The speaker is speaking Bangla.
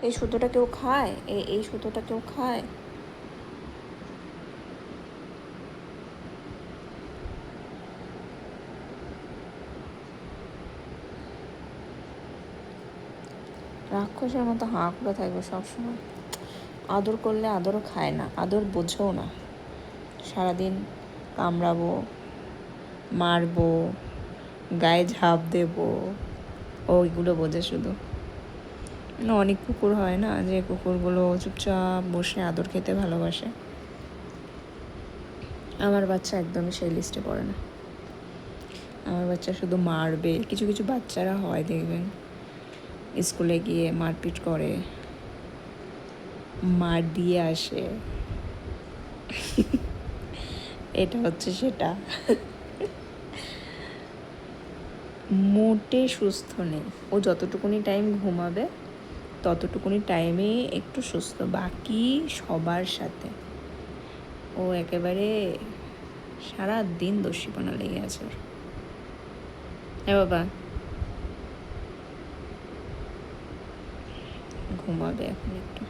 এই সুতোটা কেউ খায়? এই সুতোটা কেউ খায়? রাক্ষসের মতো হাঁ করে থাকবে সবসময়। আদর করলে আদরও খায় না, আদর বোঝেও না। সারাদিন কামড়াবো, মারবো, গায়ে ঝাঁপ দেবো, ওইগুলো বোঝে শুধু। অনেক কুকুর হয় না, যে কুকুরগুলো চুপচাপ বসে আদর খেতে ভালোবাসে। আমার বাচ্চা একদমই সেই লিস্টে পড়ে না। আমার বাচ্চা শুধু মারবে। কিছু কিছু বাচ্চারা হয় দেখবেন, স্কুলে গিয়ে মারপিট করে, মার দিয়ে আসে। এটা হচ্ছে সেটা। মোটে সুস্থ নেই। ও যতটুকুনি টাইম ঘুমাবে ততটুকুনি টাইমে একটু সুস্থ, বাকি সবার সাথে ও একেবারে সারা দিন দস্যিপনা লেগে আছে। হ্যাঁ বাবা, ঘুমাবে এখন একটু।